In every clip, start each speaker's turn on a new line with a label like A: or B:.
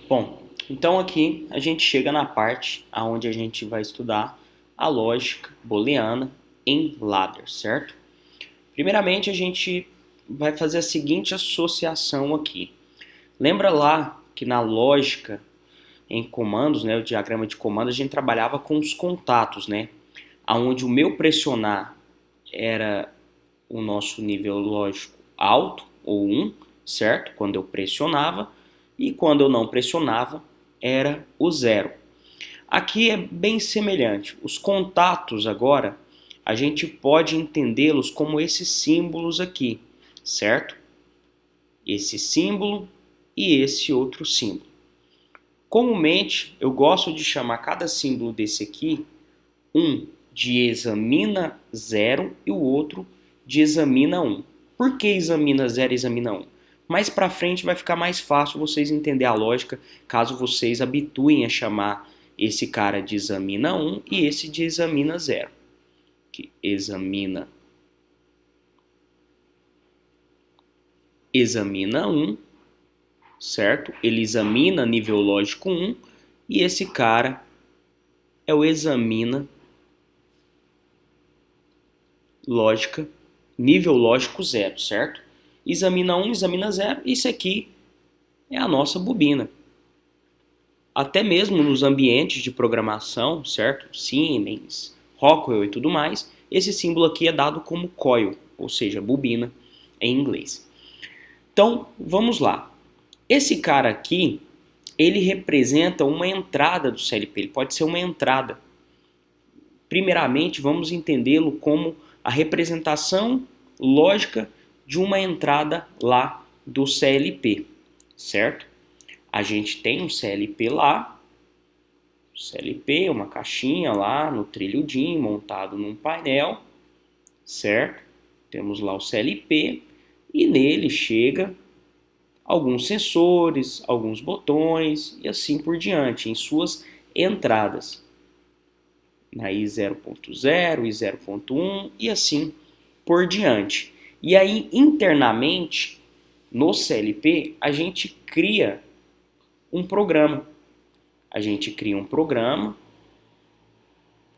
A: Bom, então aqui a gente chega na parte onde a gente vai estudar a lógica booleana em ladder, certo? Primeiramente a gente vai fazer a seguinte associação aqui. Lembra lá que na lógica em comandos, né, o diagrama de comando, a gente trabalhava com os contatos, né? Onde o meu pressionar era o nosso nível lógico alto, ou 1, certo? Quando eu pressionava, e quando eu não pressionava, era o 0. Aqui é bem semelhante. Os contatos agora, a gente pode entendê-los como esses símbolos aqui, certo? Esse símbolo e esse outro símbolo. Comumente, eu gosto de chamar cada símbolo desse aqui, um de examina 0 e o outro de examina 1. Por que examina 0 e examina 1? Mais para frente vai ficar mais fácil vocês entenderem a lógica, caso vocês habituem a chamar esse cara de examina 1 e esse de examina 0. Que examina 1, certo? Ele examina nível lógico 1 e esse cara é o examina lógica, nível lógico 0, certo? Examina 1, examina 0, isso aqui é a nossa bobina. Até mesmo nos ambientes de programação, certo? Siemens, Rockwell e tudo mais, esse símbolo aqui é dado como coil, ou seja, bobina em inglês. Então, vamos lá. Esse cara aqui, ele representa uma entrada do CLP, ele pode ser uma entrada. Primeiramente, vamos entendê-lo como a representação lógica de uma entrada lá do CLP, certo? A gente tem um CLP lá, CLP, uma caixinha lá no trilho DIN montado num painel, certo? Temos lá o CLP e nele chega alguns sensores, alguns botões e assim por diante, em suas entradas. Na I0.0, I0.1 e assim por diante. E aí, internamente, no CLP, a gente cria um programa. A gente cria um programa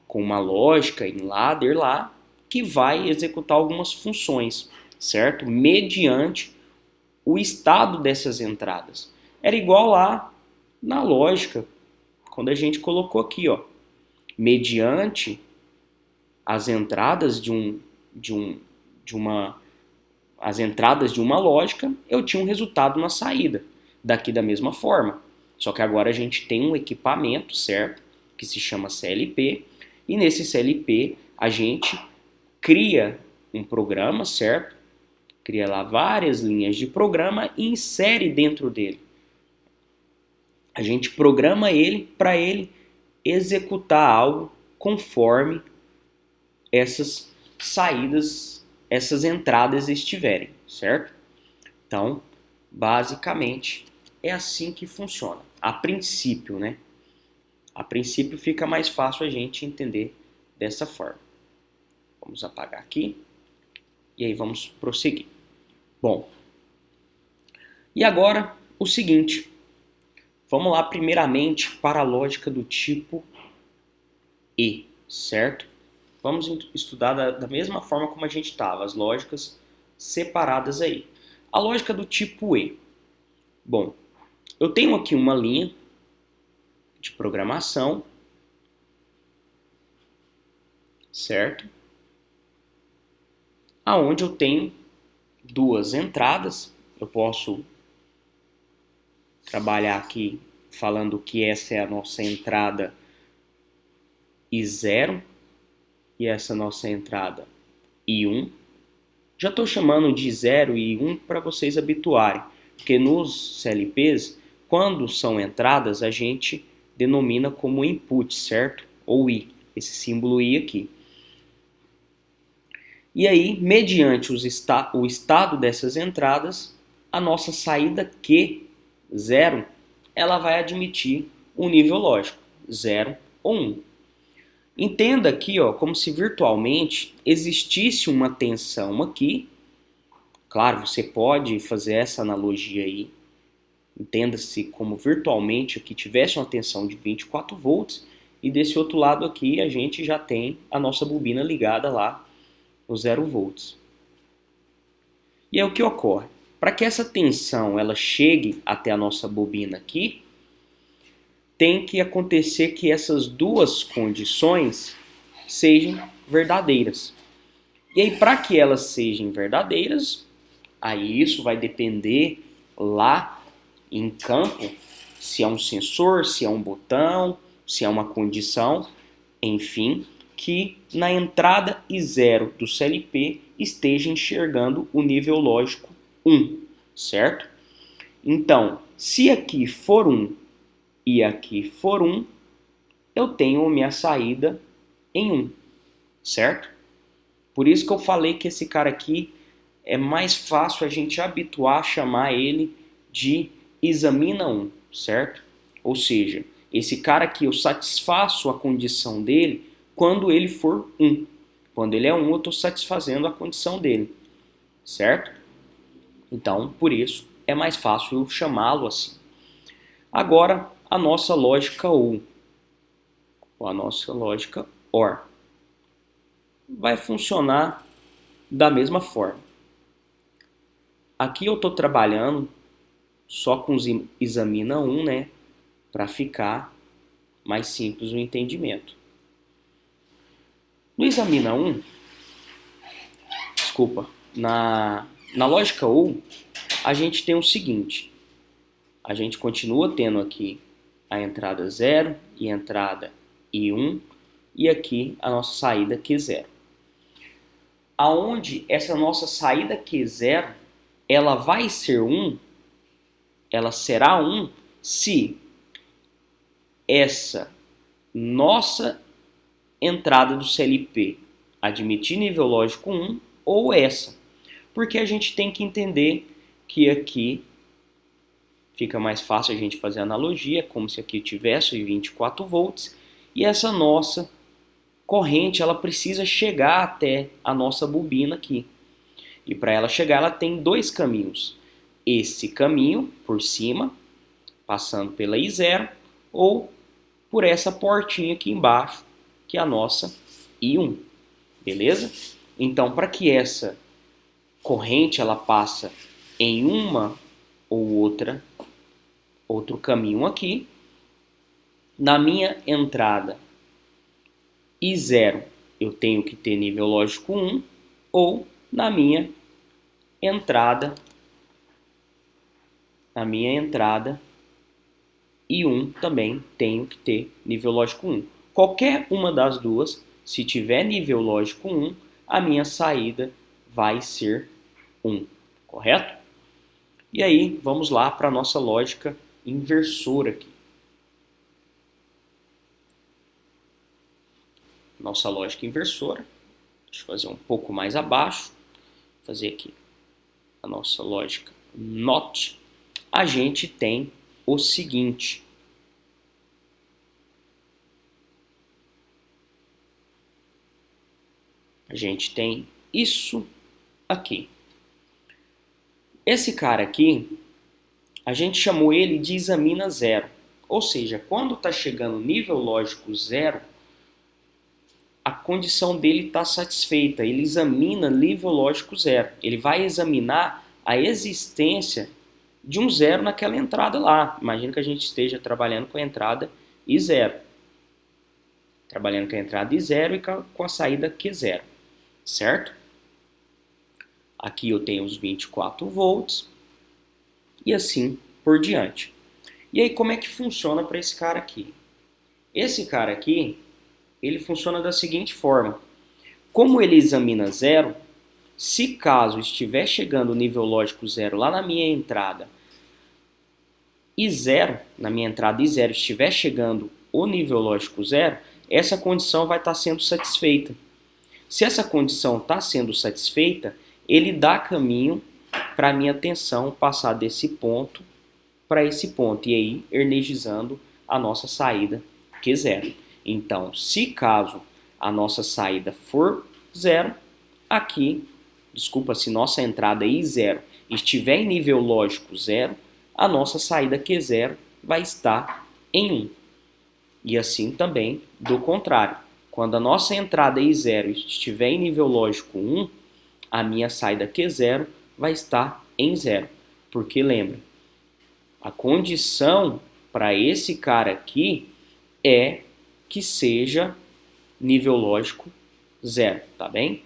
A: com uma lógica em ladder lá, que vai executar algumas funções, certo? Mediante o estado dessas entradas. Era igual lá na lógica, quando a gente colocou aqui, ó, mediante as entradas as entradas de uma lógica, eu tinha um resultado na saída. Daqui da mesma forma. Só que agora a gente tem um equipamento, certo? Que se chama CLP. E nesse CLP a gente cria um programa, certo? Cria lá várias linhas de programa e insere dentro dele. A gente programa ele para ele executar algo conforme essas saídas, essas entradas estiverem, certo? Então, basicamente, é assim que funciona. A princípio, né? A princípio fica mais fácil a gente entender dessa forma. Vamos apagar aqui e aí vamos prosseguir. Bom, e agora o seguinte. Vamos lá primeiramente para a lógica do tipo E, certo? Vamos estudar da mesma forma como a gente estava, as lógicas separadas aí. A lógica do tipo E. Bom, eu tenho aqui uma linha de programação, certo? Aonde eu tenho duas entradas. Eu posso trabalhar aqui falando que essa é a nossa entrada I0 e essa nossa entrada I1. Já estou chamando de 0 e 1 para vocês habituarem, porque nos CLPs, quando são entradas, a gente denomina como input, certo? Ou I, esse símbolo I aqui. E aí, mediante o estado dessas entradas, a nossa saída Q0, ela vai admitir um nível lógico, 0 ou 1. Entenda aqui, ó, como se virtualmente existisse uma tensão aqui. Claro, você pode fazer essa analogia aí entenda-se como virtualmente aqui tivesse uma tensão de 24 volts, e desse outro lado aqui a gente já tem a nossa bobina ligada lá no 0 volts. E aí o que ocorre? Para que essa tensão ela chegue até a nossa bobina aqui, tem que acontecer que essas duas condições sejam verdadeiras. E aí, para que elas sejam verdadeiras, aí isso vai depender lá em campo, se é um sensor, se é um botão, se é uma condição, enfim, que na entrada e zero do CLP esteja enxergando o nível lógico 1, certo? Então, se aqui for 1 e aqui for 1, eu tenho minha saída em 1, certo? Por isso que eu falei que esse cara aqui é mais fácil a gente habituar a chamar ele de examina 1, certo? Ou seja, esse cara aqui eu satisfaço a condição dele quando ele for 1. Quando ele é 1, eu estou satisfazendo a condição dele, certo? Então, por isso, é mais fácil eu chamá-lo assim. Agora, a nossa lógica ou a nossa lógica OR vai funcionar da mesma forma. Aqui eu estou trabalhando só com examina 1, né? Para ficar mais simples o entendimento. No examina 1, desculpa, na lógica OR, a gente tem o seguinte. A gente continua tendo aqui a entrada 0 e a entrada I1 e aqui a nossa saída Q0. Aonde essa nossa saída Q0, ela vai ser 1, ela será 1 se essa nossa entrada do CLP admitir nível lógico 1 ou essa. Porque a gente tem que entender que aqui fica mais fácil a gente fazer analogia, como se aqui tivesse 24 volts, e essa nossa corrente ela precisa chegar até a nossa bobina aqui. E para ela chegar, ela tem dois caminhos. Esse caminho por cima, passando pela I0, ou por essa portinha aqui embaixo, que é a nossa I1. Beleza? Então, para que essa corrente ela passa em uma ou outro caminho aqui, na minha entrada I0 eu tenho que ter nível lógico 1, ou na minha entrada I1 também tenho que ter nível lógico 1. Qualquer uma das duas, se tiver nível lógico 1, a minha saída vai ser 1, correto? E aí, vamos lá para a nossa lógica inversora aqui. Nossa lógica inversora, deixa eu fazer um pouco mais abaixo, fazer aqui a nossa lógica NOT. A gente tem o seguinte. A gente tem isso aqui. Esse cara aqui, a gente chamou ele de examina 0. Ou seja, quando está chegando nível lógico 0, a condição dele está satisfeita. Ele examina nível lógico 0. Ele vai examinar a existência de um 0 naquela entrada lá. Imagina que a gente esteja trabalhando com a entrada I0. Trabalhando com a entrada I0 e com a saída Q0. Certo? Aqui eu tenho os 24 volts. E assim por diante. E aí como é que funciona para esse cara aqui? Esse cara aqui, ele funciona da seguinte forma. Como ele examina 0, se caso estiver chegando o nível lógico 0 lá na minha entrada I0, na minha entrada I0 estiver chegando o nível lógico 0, essa condição vai estar sendo satisfeita. Se essa condição está sendo satisfeita, ele dá caminho para a minha tensão passar desse ponto para esse ponto, e aí energizando a nossa saída Q0. Então, se caso a nossa saída for 0, aqui, se nossa entrada I0 estiver em nível lógico 0, a nossa saída Q0 vai estar em 1. E assim também do contrário. Quando a nossa entrada I0 estiver em nível lógico 1, a minha saída Q0 vai estar em 0. Porque lembra, a condição para esse cara aqui é que seja nível lógico 0, tá bem?